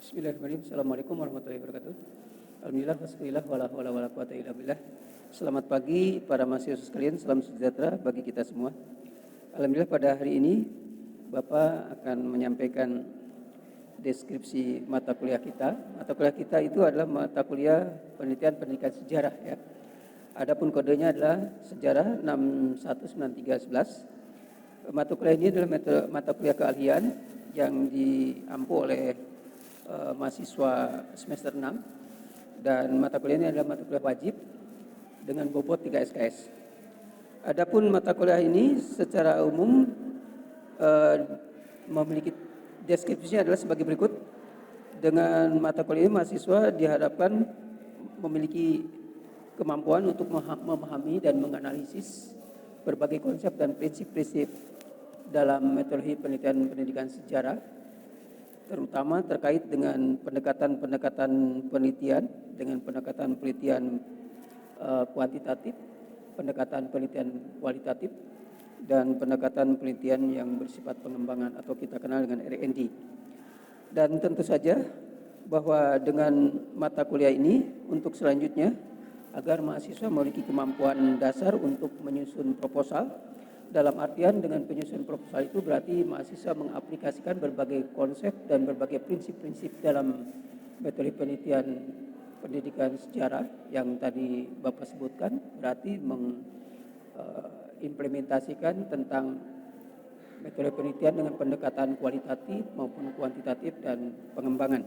Bismillahirrahmanirrahim. Assalamualaikum warahmatullahi wabarakatuh. Alhamdulillah, wassalillah, wala hawla wala quwata illa billah. Selamat pagi para mahasiswa sekalian, salam sejahtera bagi kita semua. Alhamdulillah pada hari ini Bapak akan menyampaikan deskripsi mata kuliah kita. Mata kuliah kita itu adalah mata kuliah penelitian pendidikan sejarah ya. Adapun kodenya adalah sejarah 619311. Mata kuliah ini adalah mata kuliah keahlian yang diampu oleh mahasiswa semester 6 dan mata kuliah ini adalah mata kuliah wajib dengan bobot 3 SKS. Adapun mata kuliah ini secara umum memiliki deskripsinya adalah sebagai berikut. Dengan mata kuliah ini mahasiswa diharapkan memiliki kemampuan untuk memahami dan menganalisis berbagai konsep dan prinsip-prinsip dalam metodologi penelitian pendidikan sejarah, terutama terkait dengan pendekatan-pendekatan penelitian dengan pendekatan penelitian kuantitatif, pendekatan penelitian kualitatif, dan pendekatan penelitian yang bersifat pengembangan atau kita kenal dengan R&D. Dan tentu saja bahwa dengan mata kuliah ini untuk selanjutnya agar mahasiswa memiliki kemampuan dasar untuk menyusun proposal. Dalam artian dengan penyusunan proposal itu berarti mahasiswa mengaplikasikan berbagai konsep dan berbagai prinsip-prinsip dalam metode penelitian pendidikan sejarah yang tadi Bapak sebutkan, berarti mengimplementasikan tentang metode penelitian dengan pendekatan kualitatif maupun kuantitatif dan pengembangan.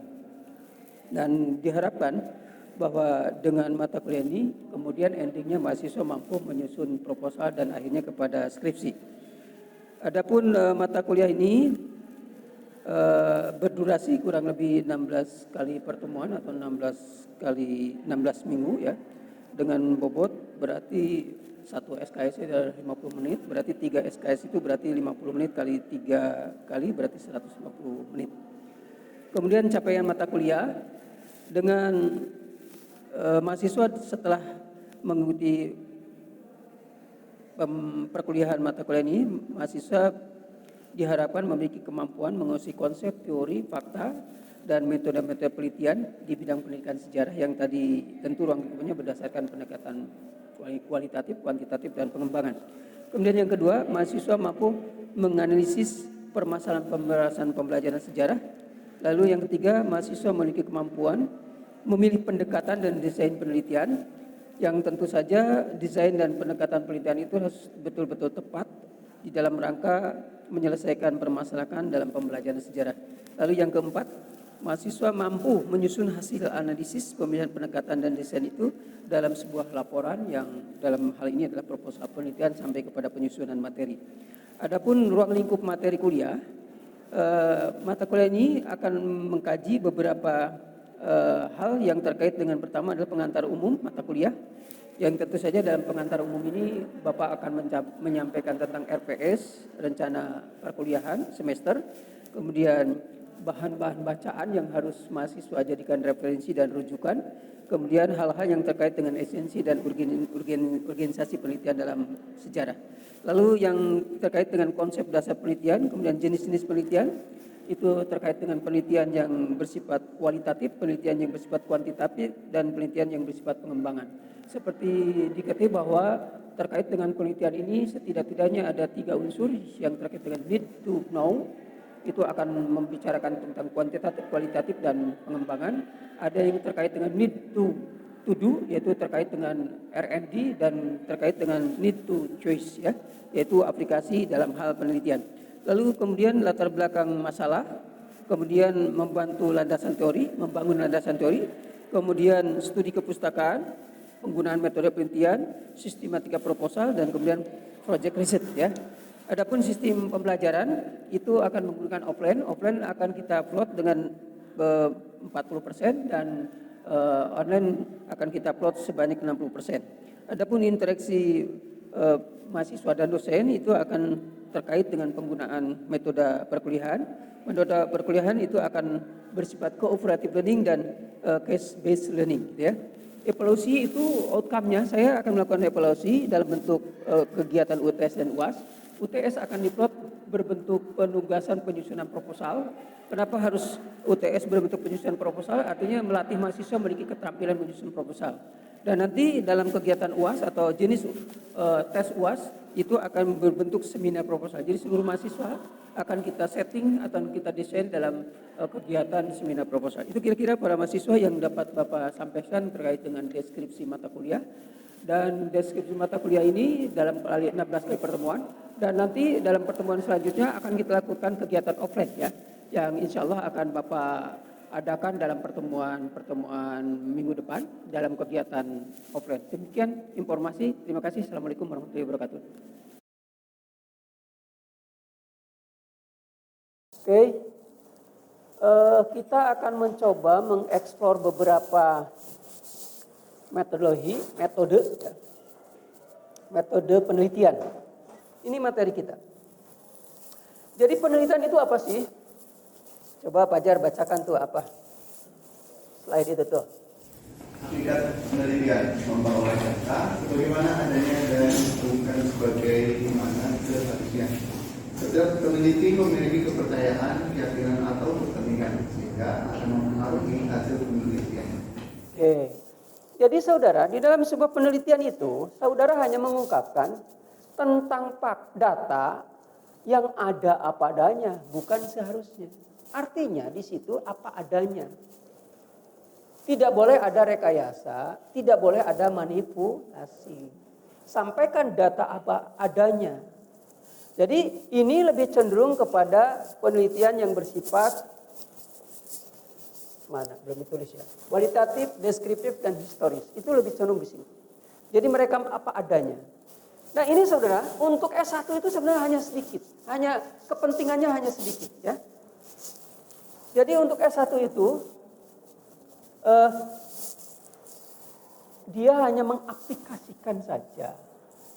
Dan diharapkan bahwa dengan mata kuliah ini kemudian endingnya mahasiswa mampu menyusun proposal dan akhirnya kepada skripsi. Adapun mata kuliah ini berdurasi kurang lebih 16 kali pertemuan atau 16 minggu ya, dengan bobot berarti 1 SKS itu adalah 50 menit, berarti 3 SKS itu berarti 50 menit kali 3 kali berarti 150 menit. Kemudian capaian mata kuliah dengan mahasiswa setelah mengikuti perkuliahan mata kuliah ini, mahasiswa diharapkan memiliki kemampuan menguasai konsep, teori, fakta, dan metode-metode penelitian di bidang pendidikan sejarah yang tadi tentu ruang lingkupnya berdasarkan pendekatan kualitatif, kuantitatif, dan pengembangan. Kemudian yang kedua, mahasiswa mampu menganalisis permasalahan pembahasan pembelajaran sejarah. Lalu yang ketiga, mahasiswa memiliki kemampuan memilih pendekatan dan desain penelitian yang tentu saja desain dan pendekatan penelitian itu harus betul-betul tepat di dalam rangka menyelesaikan permasalahan dalam pembelajaran sejarah. Lalu yang keempat, mahasiswa mampu menyusun hasil analisis pemilihan pendekatan dan desain itu dalam sebuah laporan yang dalam hal ini adalah proposal penelitian sampai kepada penyusunan materi. Adapun ruang lingkup materi kuliah, mata kuliah ini akan mengkaji beberapa hal yang terkait dengan pertama adalah pengantar umum mata kuliah, yang tentu saja dalam pengantar umum ini Bapak akan menyampaikan tentang RPS, rencana perkuliahan semester, kemudian bahan-bahan bacaan yang harus mahasiswa jadikan referensi dan rujukan, kemudian hal-hal yang terkait dengan esensi dan urgenisasi penelitian dalam sejarah. Lalu yang terkait dengan konsep dasar penelitian, kemudian jenis-jenis penelitian, itu terkait dengan penelitian yang bersifat kualitatif, penelitian yang bersifat kuantitatif, dan penelitian yang bersifat pengembangan. Seperti diketahui bahwa terkait dengan penelitian ini setidak-tidaknya ada 3 unsur yang terkait dengan need to know, itu akan membicarakan tentang kuantitatif, kualitatif, dan pengembangan. Ada yang terkait dengan need to do, yaitu terkait dengan R&D, dan terkait dengan need to choice ya, yaitu aplikasi dalam hal penelitian. Lalu kemudian latar belakang masalah, kemudian membantu landasan teori, membangun landasan teori, kemudian studi kepustakaan, penggunaan metode penelitian, sistematika proposal, dan kemudian project riset ya. Adapun sistem pembelajaran itu akan menggunakan offline akan kita plot dengan 40% dan online akan kita plot sebanyak 60%. Adapun interaksi mahasiswa dan dosen itu akan terkait dengan penggunaan metode perkuliahan. Metode perkuliahan itu akan bersifat cooperative learning dan case based learning ya. Evaluasi itu outcome-nya, saya akan melakukan evaluasi dalam bentuk kegiatan UTS dan UAS. UTS akan diplot berbentuk penugasan penyusunan proposal. Kenapa harus UTS berbentuk penyusunan proposal? Artinya melatih mahasiswa memiliki keterampilan menyusun proposal. Dan nanti dalam kegiatan UAS atau jenis tes UAS itu akan berbentuk seminar proposal. Jadi seluruh mahasiswa akan kita setting atau kita desain dalam kegiatan seminar proposal. Itu kira-kira para mahasiswa yang dapat Bapak sampaikan terkait dengan deskripsi mata kuliah. Dan deskripsi mata kuliah ini dalam 16 kali pertemuan. Dan nanti dalam pertemuan selanjutnya akan kita lakukan kegiatan offline ya, yang insya Allah akan Bapak adakan dalam pertemuan minggu depan dalam kegiatan offline. Demikian informasi. Terima kasih. Assalamualaikum warahmatullahi wabarakatuh. Oke, kita akan mencoba mengeksplor beberapa metode penelitian. Ini materi kita. Jadi penelitian itu apa sih? Coba Pak Jar bacakan tuh apa slide itu tuh. Hakikat penelitian memperoleh data bagaimana adanya dan bukan sebagai mana seharusnya. Setiap peneliti memiliki kepercayaan, keyakinan atau kepentingan sehingga akan mempengaruhi hasil penelitian. Oke. Jadi saudara, di dalam sebuah penelitian itu, saudara hanya mengungkapkan tentang data yang ada apa adanya, bukan seharusnya. Artinya di situ apa adanya. Tidak boleh ada rekayasa, tidak boleh ada manipulasi. Sampaikan data apa adanya. Jadi ini lebih cenderung kepada penelitian yang bersifat belum ditulis ya. Kualitatif, deskriptif, dan historis. Itu lebih cenderung di sini. Jadi merekam apa adanya. Nah ini saudara, untuk S1 itu sebenarnya hanya sedikit. Hanya kepentingannya hanya sedikit ya. Jadi untuk S1 itu dia hanya mengaplikasikan saja.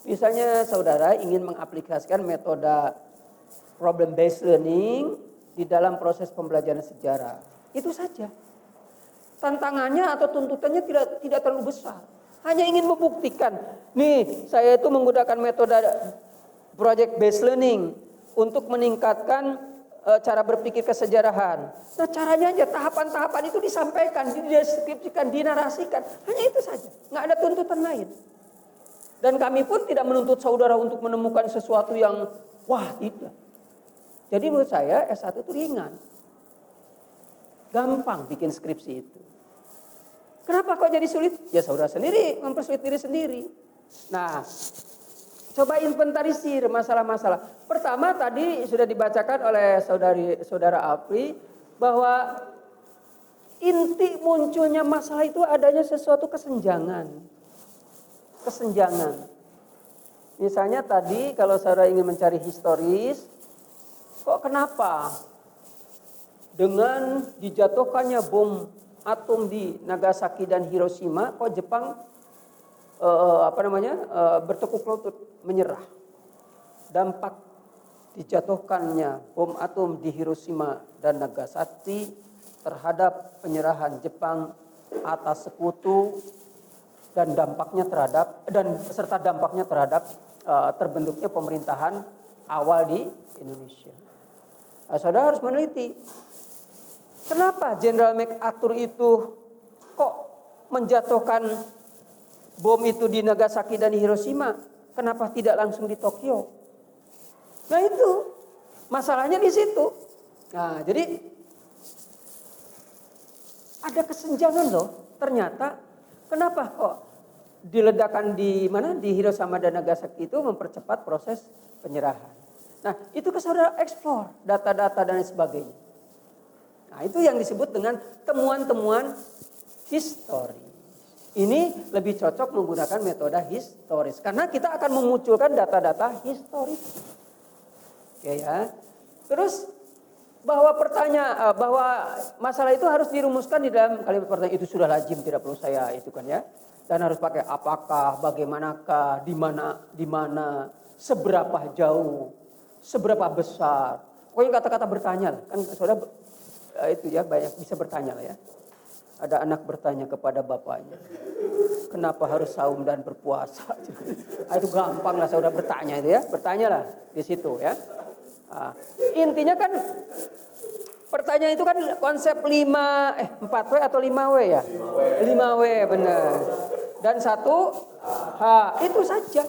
Misalnya saudara ingin mengaplikasikan metode problem based learning di dalam proses pembelajaran sejarah. Itu saja. Tantangannya atau tuntutannya tidak terlalu besar. Hanya ingin membuktikan, nih saya itu menggunakan metode project based learning untuk meningkatkan cara berpikir kesejarahan. Nah caranya aja tahapan-tahapan itu disampaikan, dideskripsikan, dinarasikan. Hanya itu saja, nggak ada tuntutan lain. Dan kami pun tidak menuntut saudara untuk menemukan sesuatu yang wah tidak. Jadi menurut saya S1 itu ringan. Gampang bikin skripsi itu. Kenapa kok jadi sulit? Ya saudara sendiri mempersulit diri sendiri. Nah, coba inventarisir masalah-masalah. Pertama tadi sudah dibacakan oleh saudara Apri bahwa inti munculnya masalah itu adanya sesuatu kesenjangan. Misalnya tadi kalau saudara ingin mencari historis, kok kenapa dengan dijatuhkannya bom atom di Nagasaki dan Hiroshima, kok Jepang bertekuk lutut menyerah. Dampak dijatuhkannya bom atom di Hiroshima dan Nagasaki terhadap penyerahan Jepang atas sekutu dan dampaknya terhadap terbentuknya pemerintahan awal di Indonesia. Nah, saudara harus meneliti. Kenapa Jenderal MacArthur itu kok menjatuhkan bom itu di Nagasaki dan Hiroshima? Kenapa tidak langsung di Tokyo? Nah itu masalahnya di situ. Nah jadi ada kesenjangan loh. Ternyata kenapa kok diledakkan di Hiroshima dan Nagasaki itu mempercepat proses penyerahan. Nah itu saudara explore data-data dan sebagainya. Nah itu yang disebut dengan temuan-temuan historis. Ini lebih cocok menggunakan metode historis. Karena kita akan memunculkan data-data historis. Oke ya. Terus bahwa masalah itu harus dirumuskan di dalam kalimat pertanyaan itu sudah lazim, tidak perlu saya itu kan ya. Dan harus pakai apakah, bagaimanakah, di mana, seberapa jauh, seberapa besar. Pokoknya kata-kata bertanya kan saudara itu ya banyak bisa bertanya lah ya. Ada anak bertanya kepada bapaknya, kenapa harus saum dan berpuasa? Itu gampang lah saudara bertanya itu ya, bertanyalah di situ ya. Nah, intinya kan pertanyaan itu kan konsep 4W atau 5W ya? 5W benar. Dan 1H itu saja.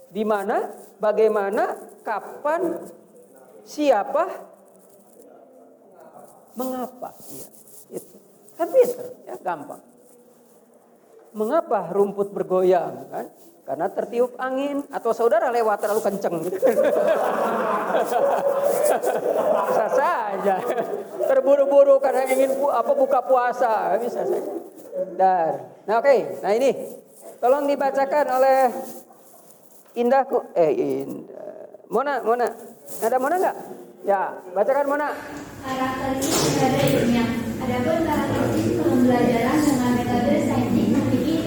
Di mana, bagaimana, kapan, siapa, mengapa. Ya, itu. Kan pinter, ya gampang. Mengapa rumput bergoyang kan? Karena tertiup angin atau saudara lewat terlalu kenceng. Bisa saja. Terburu-buru karena ingin buka puasa, bisa saja. Nah oke. Nah ini tolong dibacakan oleh Indah. Mona. Ada Mona enggak? Ya, bacakan Mona. Karakteristik metode ilmiah. Adapun karakteristik pembelajaran dengan metode saintik memiliki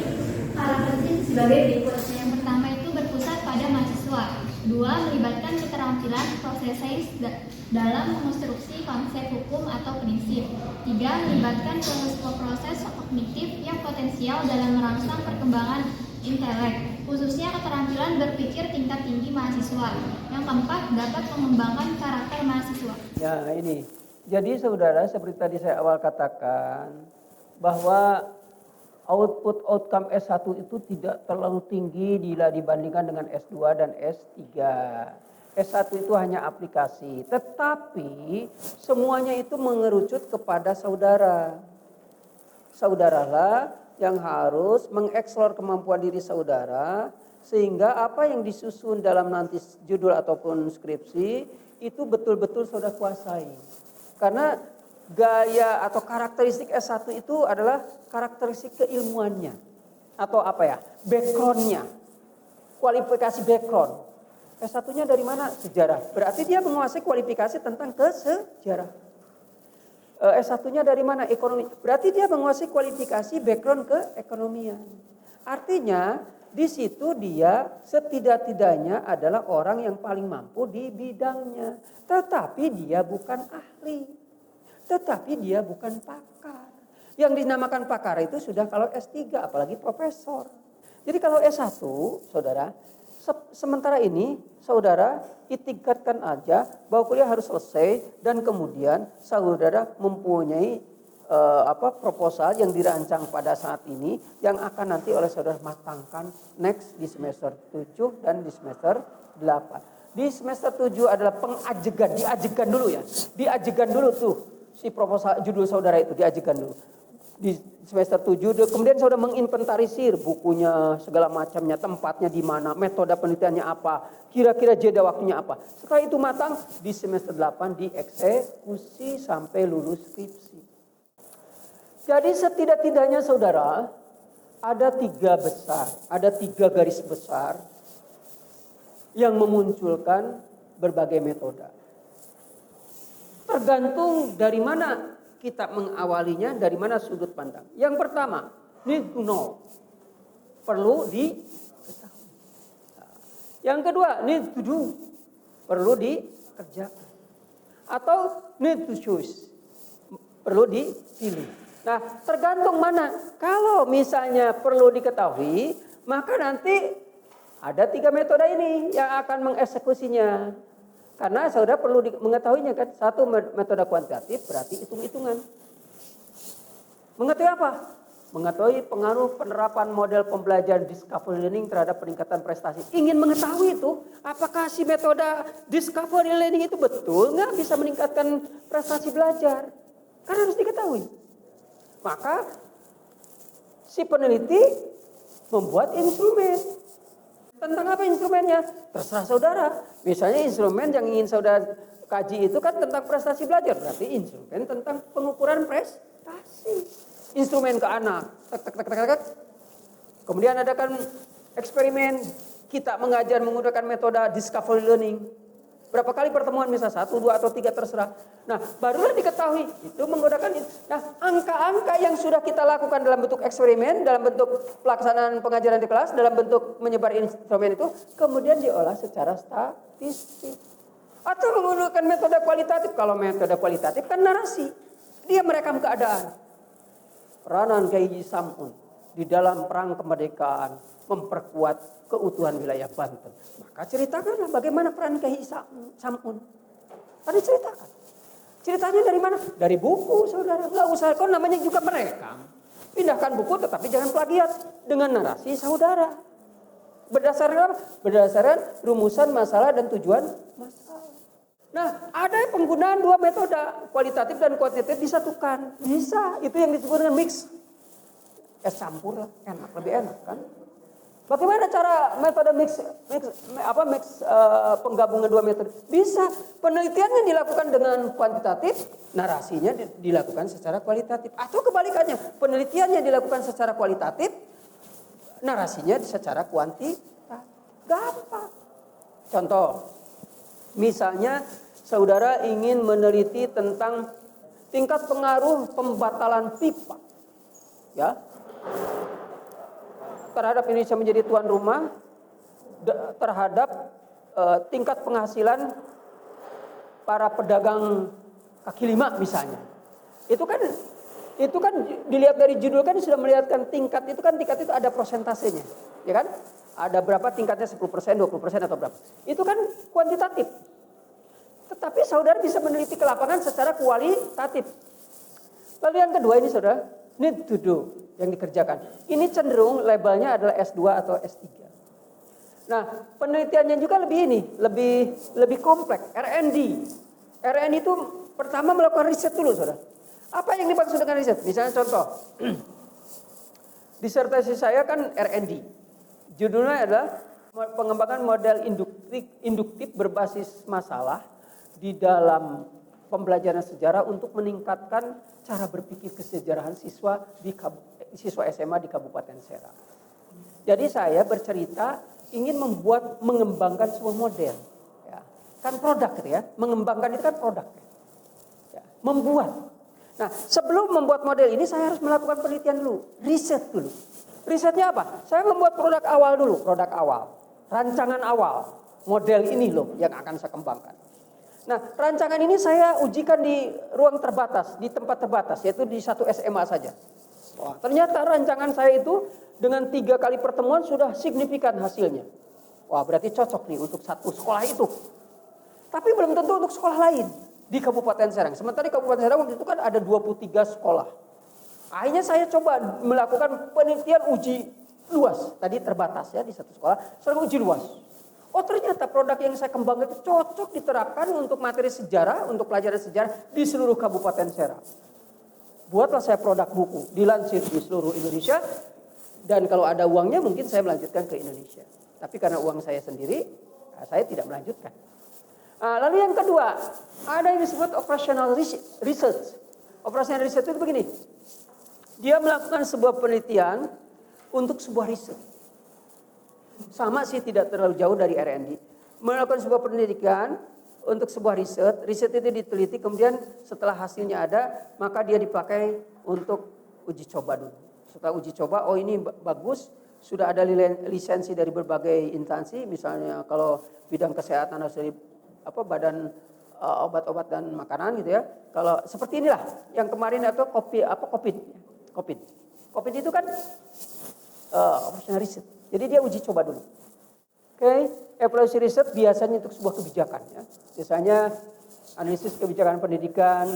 karakteristik sebagai berikut. Yang pertama itu berpusat pada mahasiswa. 2. Melibatkan keterampilan proses sains dalam mengonstruksi konsep hukum atau prinsip. 3. Melibatkan proses kognitif yang potensial dalam merangsang perkembangan intelek, khususnya keterampilan berpikir tingkat tinggi mahasiswa. Yang keempat, dapat mengembangkan karakter mahasiswa. Ya ini. Jadi saudara, seperti tadi saya awal katakan bahwa outcome S1 itu tidak terlalu tinggi bila dibandingkan dengan S2 dan S3. S1 itu hanya aplikasi, tetapi semuanya itu mengerucut kepada saudara. Saudaralah yang harus mengeksplor kemampuan diri saudara, sehingga apa yang disusun dalam nanti judul ataupun skripsi itu betul-betul saudara kuasai. Karena gaya atau karakteristik S1 itu adalah karakteristik keilmuannya. Atau apa ya, backgroundnya, kualifikasi background. S1-nya dari mana? Sejarah. Berarti dia menguasai kualifikasi tentang kesejarah. S1-nya dari mana? Ekonomi. Berarti dia menguasai kualifikasi background keekonomian. Artinya di situ dia setidak-tidaknya adalah orang yang paling mampu di bidangnya. Tetapi dia bukan ahli. Tetapi dia bukan pakar. Yang dinamakan pakar itu sudah kalau S3 apalagi profesor. Jadi kalau S1 saudara, sementara ini saudara itikadkan aja bahwa kuliah harus selesai dan kemudian saudara mempunyai proposal yang dirancang pada saat ini yang akan nanti oleh saudara matangkan next di semester 7 dan di semester 8. Di semester 7 adalah pengajegan, diajegan dulu ya. Diajegan dulu tuh si proposal judul saudara itu diajegan dulu. Di semester 7 kemudian saudara menginventarisir bukunya, segala macamnya, tempatnya di mana, metode penelitiannya apa, kira-kira jeda waktunya apa. Setelah itu matang di semester 8 dieksekusi sampai lulus skripsi. Jadi setidak-tidaknya saudara ada 3 garis besar yang memunculkan berbagai metode. Tergantung dari mana kita mengawalinya, dari mana sudut pandang. Yang pertama, need to know. Perlu diketahui. Yang kedua, need to do. Perlu dikerjakan. Atau need to choose. Perlu dipilih. Nah, tergantung mana. Kalau misalnya perlu diketahui, maka nanti ada 3 metode ini yang akan mengeksekusinya. Karena saudara perlu mengetahuinya kan. 1 metode kuantitatif berarti hitung-hitungan. Mengetahui apa? Mengetahui pengaruh penerapan model pembelajaran discovery learning terhadap peningkatan prestasi. Ingin mengetahui itu, apakah si metode discovery learning itu betul nggak bisa meningkatkan prestasi belajar? Karena harus diketahui. Maka si peneliti membuat instrumen. Tentang apa instrumennya? Terserah saudara. Misalnya instrumen yang ingin saudara kaji itu kan tentang prestasi belajar. Berarti instrumen tentang pengukuran prestasi. Instrumen ke anak. Kemudian ada kan eksperimen. Kita mengajar menggunakan metode discovery learning. Berapa kali pertemuan misalnya 1, 2 atau 3 terserah. Nah barulah diketahui itu menggunakan. Nah angka-angka yang sudah kita lakukan dalam bentuk eksperimen, dalam bentuk pelaksanaan pengajaran di kelas, dalam bentuk menyebar instrumen itu kemudian diolah secara statistik. Atau menggunakan metode kualitatif. Kalau metode kualitatif kan narasi. Dia merekam keadaan. Peranan Kiai Samun. di dalam perang kemerdekaan memperkuat keutuhan wilayah Banten. Maka ceritakanlah bagaimana peran Kiai Samun. Tadi ceritakan. Ceritanya dari mana? Dari buku, saudara. Nggak usah, kok namanya juga merekam. Pindahkan buku tetapi jangan plagiat dengan narasi saudara. Berdasarkan apa? Berdasarkan rumusan masalah dan tujuan masalah. Nah, ada penggunaan dua metode, kualitatif dan kuantitatif disatukan. Bisa, itu yang disebut dengan mix. Campur lah, enak, lebih enak kan? Bagaimana cara metode mix penggabungan dua metode? Bisa, penelitiannya dilakukan dengan kuantitatif, narasinya dilakukan secara kualitatif. Atau kebalikannya, penelitiannya dilakukan secara kualitatif, narasinya secara kuantitatif. Gampang. Contoh, misalnya saudara ingin meneliti tentang tingkat pengaruh pembatalan pipa, ya, terhadap Indonesia menjadi tuan rumah, terhadap tingkat penghasilan para pedagang kaki lima misalnya. Itu kan dilihat dari judul kan sudah melihatkan tingkat itu ada prosentasenya, ya kan? Ada berapa tingkatnya 10%, 20% atau berapa? Itu kan kuantitatif. Tetapi saudara bisa meneliti ke lapangan secara kualitatif. Lalu yang kedua ini saudara, need to do yang dikerjakan. Ini cenderung labelnya adalah S2 atau S3. Nah, penelitiannya juga lebih kompleks, R&D. R&D itu pertama melakukan riset dulu, saudara. Apa yang dimaksud dengan riset? Misalnya contoh, disertasi saya kan R&D. Judulnya adalah pengembangan model induktif berbasis masalah di dalam pembelajaran sejarah untuk meningkatkan cara berpikir kesejarahan siswa SMA di Kabupaten Serang. Jadi saya bercerita ingin mengembangkan sebuah model, ya. Kan produk gitu ya, mengembangkan itu kan produk, ya. Membuat. Nah, sebelum membuat model ini saya harus melakukan penelitian dulu, riset dulu. Risetnya apa? Saya membuat produk awal dulu, rancangan awal, model ini loh yang akan saya kembangkan. Nah, rancangan ini saya ujikan di ruang terbatas, di tempat terbatas, yaitu di satu SMA saja. Wah, ternyata rancangan saya itu dengan 3 kali pertemuan sudah signifikan hasilnya. Wah, berarti cocok nih untuk satu sekolah itu. Tapi belum tentu untuk sekolah lain di Kabupaten Serang. Sementara di Kabupaten Serang waktu itu kan ada 23 sekolah. Akhirnya saya coba melakukan penelitian uji luas. Tadi terbatas ya di satu sekolah, sekarang uji luas. Oh, ternyata produk yang saya kembangkan itu cocok diterapkan untuk materi sejarah, untuk pelajaran sejarah di seluruh Kabupaten Serang. Buatlah saya produk buku, dilansir di seluruh Indonesia. Dan kalau ada uangnya mungkin saya melanjutkan ke Indonesia. Tapi karena uang saya sendiri, saya tidak melanjutkan. Lalu yang kedua, ada yang disebut operational research. Operational research itu begini. Dia melakukan sebuah penelitian untuk sebuah riset. Sama sih, tidak terlalu jauh dari R&D. Melakukan sebuah penelitian untuk sebuah riset. Riset itu diteliti, kemudian setelah hasilnya ada, maka dia dipakai untuk uji coba dulu. Setelah uji coba, oh ini bagus, sudah ada lisensi dari berbagai instansi. Misalnya kalau bidang kesehatan harus dari Badan Obat-obat dan Makanan gitu ya. Kalau seperti inilah yang kemarin atau COVID itu kan operational riset. Jadi dia uji coba dulu. Evaluasi riset biasanya untuk sebuah kebijakan ya. Biasanya analisis kebijakan pendidikan,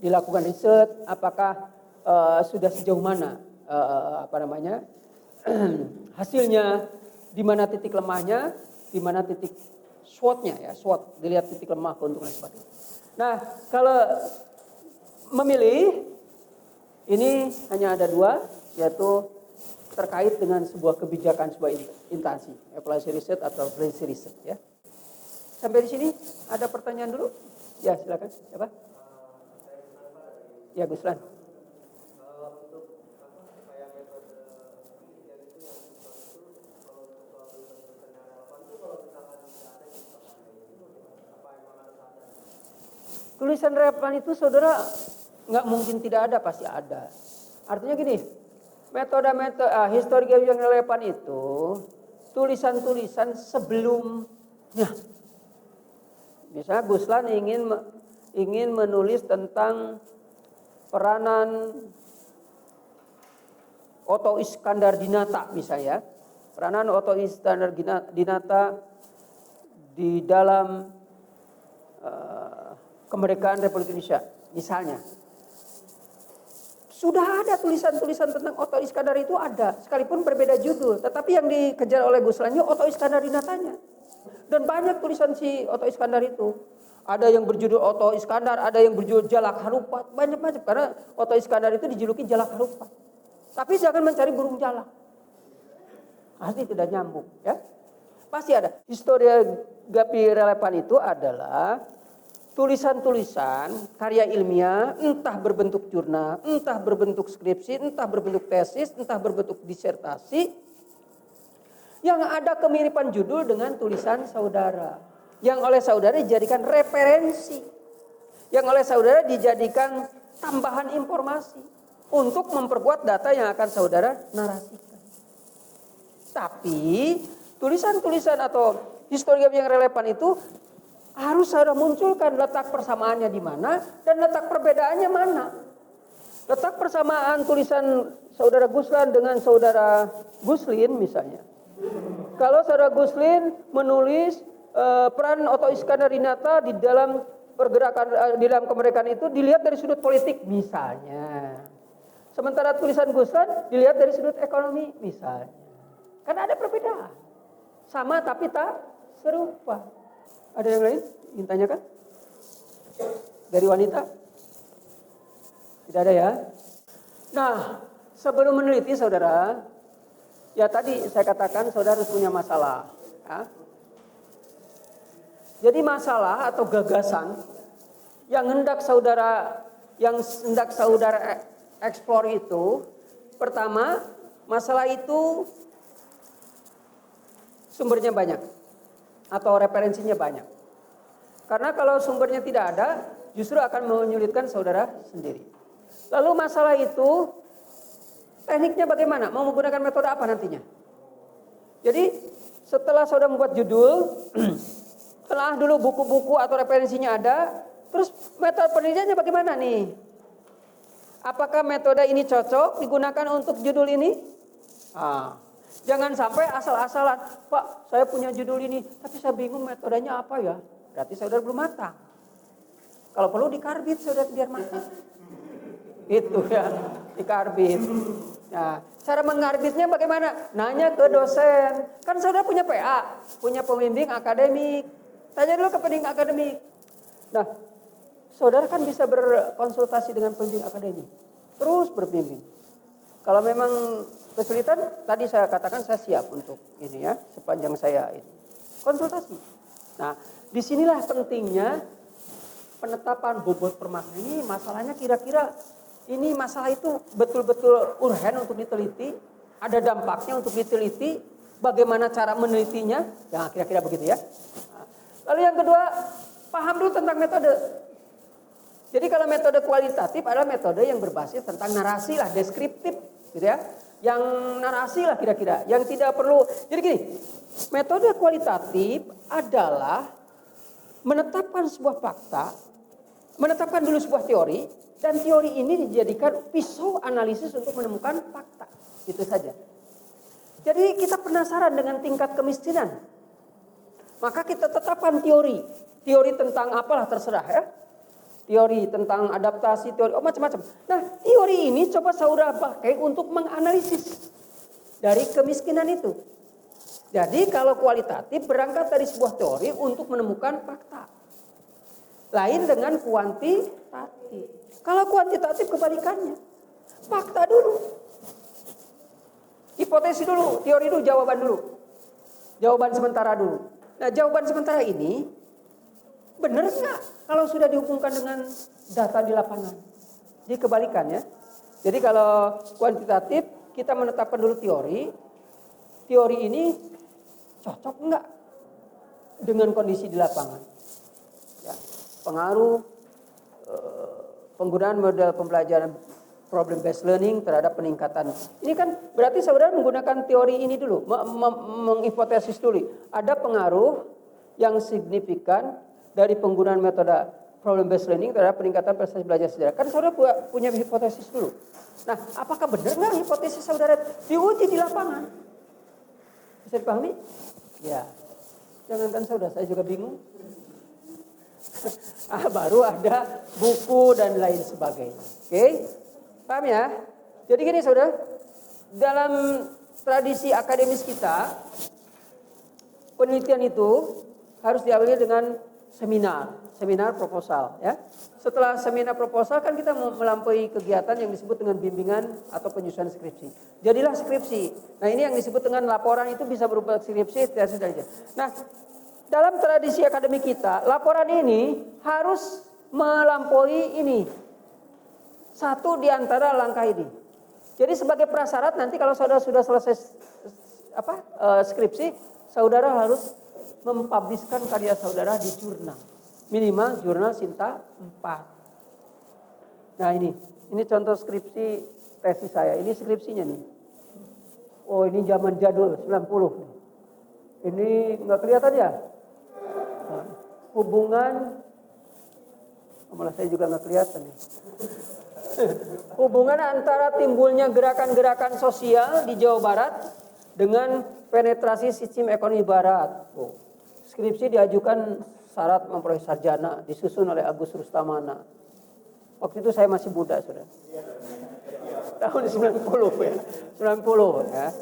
dilakukan riset apakah sudah sejauh mana hasilnya, di mana titik lemahnya, di mana titik SWOT-nya ya, SWOT, dilihat titik lemah, keuntungan dan sebagainya. Nah, kalau memilih ini hanya ada 2, yaitu terkait dengan sebuah kebijakan sebuah instansi, evaluasi riset atau evaluasi riset ya. Sampai di sini ada pertanyaan dulu? Ya, silakan. Siapa? Ya, Guslan. Tulisan relevan itu saudara nggak mungkin tidak ada, pasti ada. Artinya gini, metode historical yang relevan itu tulisan-tulisan sebelumnya. Misalnya Guslan ingin menulis tentang peranan Otto Iskandar Dinata misalnya, peranan Otto Iskandar Dinata di dalam kemerdekaan Republik Indonesia misalnya. Sudah ada tulisan-tulisan tentang Otto Iskandar itu ada, sekalipun berbeda judul. Tetapi yang dikejar oleh Gus Lanyo Otto Iskandar Dinatanya. Dan banyak tulisan si Otto Iskandar itu. Ada yang berjudul Otto Iskandar, ada yang berjudul Jalak Harupat, banyak-banyak. Karena Otto Iskandar itu dijuluki Jalak Harupat. Tapi jangan mencari burung jalak. Pasti tidak nyambung, ya. Pasti ada. Historiografi relevan itu adalah tulisan-tulisan karya ilmiah, entah berbentuk jurnal, entah berbentuk skripsi, entah berbentuk tesis, entah berbentuk disertasi, yang ada kemiripan judul dengan tulisan saudara, yang oleh saudara dijadikan referensi, yang oleh saudara dijadikan tambahan informasi untuk memperkuat data yang akan saudara narasikan. Tapi tulisan-tulisan atau historiografi yang relevan itu harus saudara munculkan letak persamaannya di mana dan letak perbedaannya mana. Letak persamaan tulisan saudara Guslan dengan saudara Guslin misalnya. Kalau saudara Guslin menulis peran Otto Iskandar Dinata di dalam pergerakan di dalam kemerdekaan itu dilihat dari sudut politik misalnya. Sementara tulisan Guslan dilihat dari sudut ekonomi misalnya. Kan ada perbedaan. Sama tapi tak serupa. Ada yang lain ingin tanyakan? Dari wanita? Tidak ada ya? Nah, sebelum meneliti saudara, ya tadi saya katakan saudara harus punya masalah. Ya. Jadi masalah atau gagasan yang hendak saudara eksplor itu, pertama, masalah itu sumbernya banyak atau referensinya banyak. Karena kalau sumbernya tidak ada, justru akan menyulitkan saudara sendiri. Lalu masalah itu, tekniknya bagaimana? Mau menggunakan metode apa nantinya? Jadi setelah saudara membuat judul, telah dulu buku-buku atau referensinya ada, terus metode penelitiannya bagaimana nih? Apakah metode ini cocok digunakan untuk judul ini? Jangan sampai asal-asalan, Pak saya punya judul ini, tapi saya bingung metodenya apa ya? Berarti saudara belum matang. Kalau perlu dikarbit saudara biar matang. Itu ya, dikarbit. Nah, cara mengarbitnya bagaimana? Nanya ke dosen. Kan saudara punya PA, punya pembimbing akademik. Tanya dulu ke pembimbing akademik. Nah, saudara kan bisa berkonsultasi dengan pembimbing akademik. Terus berbimbing. Kalau memang kesulitan, tadi saya katakan saya siap untuk ini ya, sepanjang saya ini. Konsultasi. Nah, disinilah pentingnya penetapan bobot permasalahan ini. Masalahnya kira-kira ini masalah itu betul-betul urgen untuk diteliti, ada dampaknya untuk diteliti, bagaimana cara menelitinya, ya kira-kira begitu ya. Lalu yang kedua, paham dulu tentang metode. Jadi kalau metode kualitatif adalah metode yang berbasis tentang narasi lah, deskriptif gitu ya. Yang narasi lah kira-kira, yang tidak perlu. Jadi gini, metode kualitatif adalah menetapkan sebuah fakta, menetapkan dulu sebuah teori, dan teori ini dijadikan pisau analisis untuk menemukan fakta. Itu saja. Jadi kita penasaran dengan tingkat kemiskinan. Maka kita tetapkan teori. Teori tentang apalah terserah ya. Teori tentang adaptasi, teori macam-macam. Nah, teori ini coba saudara pakai untuk menganalisis dari kemiskinan itu. Jadi kalau kualitatif berangkat dari sebuah teori untuk menemukan fakta. Lain dengan kuantitatif. Kalau kuantitatif kebalikannya. Fakta dulu. Hipotesis dulu, teori dulu, jawaban dulu. Jawaban sementara dulu. Nah, jawaban sementara ini benar nggak kalau sudah dihubungkan dengan data di lapangan? Jadi kebalikannya. Jadi kalau kuantitatif kita menetapkan dulu teori. Teori ini cocok nggak dengan kondisi di lapangan? Ya, pengaruh penggunaan model pembelajaran problem based learning terhadap peningkatan. Ini kan berarti saudara menggunakan teori ini dulu, menghipotesis dulu. Ada pengaruh yang signifikan dari penggunaan metode problem based learning itu adalah peningkatan prestasi belajar sejarah. Kan saudara punya hipotesis dulu. Nah, apakah benar nggak hipotesis saudara diuji di lapangan? Bisa dipahami? Ya. Jangankan saudara, saya juga bingung. Baru ada buku dan lain sebagainya. Oke? Paham ya? Jadi gini saudara, dalam tradisi akademis kita, penelitian itu harus diawali dengan seminar proposal ya. Setelah seminar proposal kan kita melampaui kegiatan yang disebut dengan bimbingan atau penyusunan skripsi. Jadilah skripsi. Nah, ini yang disebut dengan laporan, itu bisa berupa skripsi, tesis dan lain-lain. Nah, dalam tradisi akademik kita, laporan ini harus melampaui ini. Satu di antara langkah ini. Jadi sebagai prasyarat nanti kalau saudara sudah selesai skripsi, saudara harus mempubliskan karya saudara di jurnal. Minimal jurnal Sinta 4. Nah ini contoh skripsi tesis saya. Ini skripsinya nih. Oh ini zaman jadul 90. Ini nggak kelihatan ya? Nah, hubungan, malah saya juga nggak kelihatan nih. Hubungan antara timbulnya gerakan-gerakan sosial di Jawa Barat dengan penetrasi sistem ekonomi Barat. Oh, skripsi diajukan syarat memperoleh sarjana, disusun oleh Agus Rustamana. Waktu itu saya masih muda, saudara. Tahun 90 ya. 90 ya.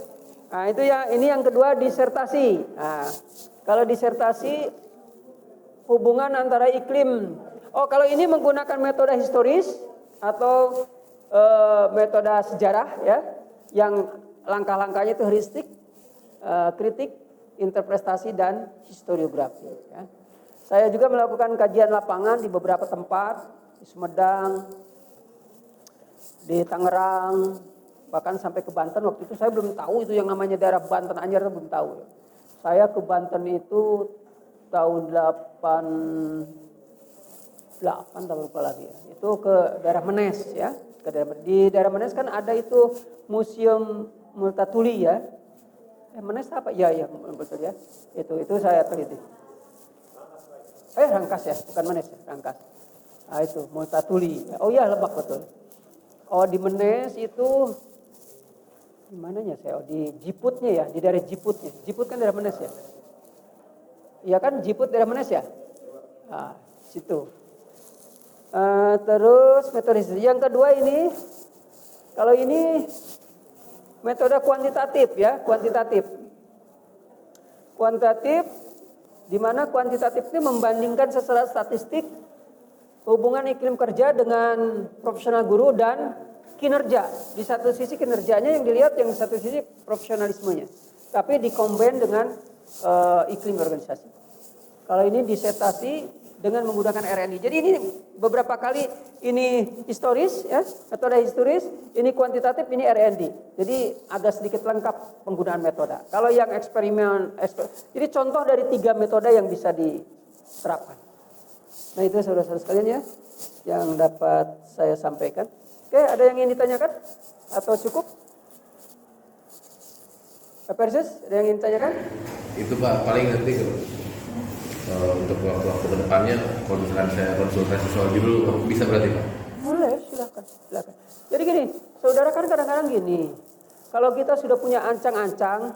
Nah, itu ini yang kedua disertasi. Nah, kalau disertasi hubungan antara iklim. Oh, kalau ini menggunakan metode historis atau metode sejarah ya, yang langkah-langkahnya itu heuristik, kritik, interpretasi dan historiografi ya. Saya juga melakukan kajian lapangan di beberapa tempat, di Sumedang, di Tangerang, bahkan sampai ke Banten. Waktu itu saya belum tahu itu yang namanya daerah Banten Anyar, belum tahu. Saya ke Banten itu tahun 88 tahun lupa lagi ya. Itu ke daerah Menes ya. Di daerah Menes kan ada itu Museum Multatuli ya. Menes apa? Ya betul ya. Itu saya teliti. Rangkas ya, bukan Menes ya, Rangkas. Nah itu Multatuli. Oh iya Lebak betul. Oh di Menes itu di mananya saya? Oh di Jiputnya ya, di daerah Jiputnya. Jiput kan daerah Menes ya. Iya kan Jiput daerah Menes ya. Nah situ. Terus metode yang kedua ini, kalau ini metode kuantitatif ya, kuantitatif di mana kuantitatif ini membandingkan secara statistik hubungan iklim kerja dengan profesional guru dan kinerja. Di satu sisi kinerjanya yang dilihat, yang satu sisi profesionalismenya. Tapi dikombin dengan iklim organisasi. Kalau ini disertasi dengan menggunakan RND. Jadi ini beberapa kali ini historis ya, metode historis, ini kuantitatif, ini RND. Jadi agak sedikit lengkap penggunaan metode. Kalau yang eksperimen, jadi contoh dari 3 metode yang bisa diterapkan. Nah itu saudara-saudara sekalian ya, yang dapat saya sampaikan. Oke, ada yang ingin ditanyakan atau cukup? Pak Persis, ada yang ingin ditanyakan? Itu Pak, paling nanti untuk waktu ke depannya kalau misalkan saya konsultasi soal dulu bisa berarti Pak? Boleh, silakan. Jadi gini, saudara kan kadang-kadang gini, kalau kita sudah punya ancang-ancang,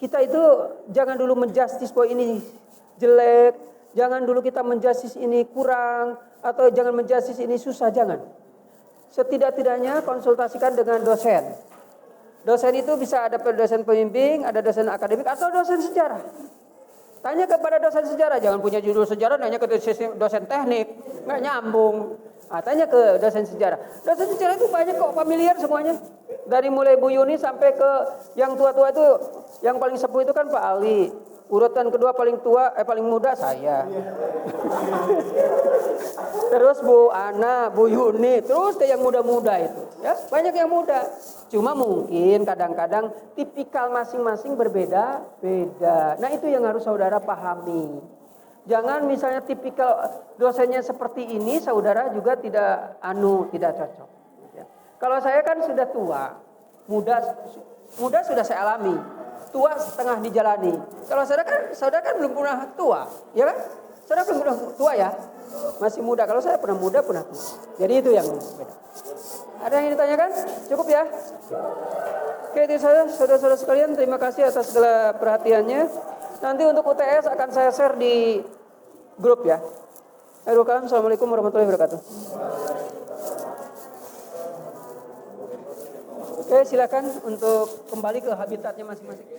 kita itu jangan dulu menjustis bahwa ini jelek, jangan dulu kita menjustis ini kurang, atau jangan menjustis ini susah, jangan. Setidak-tidaknya konsultasikan dengan dosen. Dosen itu bisa ada dosen pembimbing, ada dosen akademik, atau dosen sejarah. Tanya kepada dosen sejarah, jangan punya judul sejarah, nanya ke dosen teknik, nggak nyambung. Nah, tanya ke dosen sejarah. Dosen sejarah itu banyak kok, familiar semuanya. Dari mulai Bu Yuni sampai ke yang tua-tua itu, yang paling sepuh itu kan Pak Ali. Urutan kedua paling tua, paling muda saya. Terus Bu Ana, Bu Yuni, terus ke yang muda-muda itu. Ya, banyak yang muda. Cuma mungkin kadang-kadang tipikal masing-masing berbeda-beda. Nah itu yang harus saudara pahami. Jangan misalnya tipikal dosennya seperti ini, saudara juga tidak cocok. Kalau saya kan sudah tua, muda sudah saya alami, tua setengah dijalani. Kalau saudara kan belum pernah tua, ya kan? Saudara belum pernah tua ya, masih muda. Kalau saya pernah muda, pernah tua. Jadi itu yang beda. Ada yang ingin ditanyakan? Cukup ya? Oke, itu saja saudara-saudara sekalian. Terima kasih atas segala perhatiannya. Nanti untuk UTS akan saya share di grup ya. Assalamualaikum warahmatullahi wabarakatuh. Oke, silakan untuk kembali ke habitatnya masing-masing.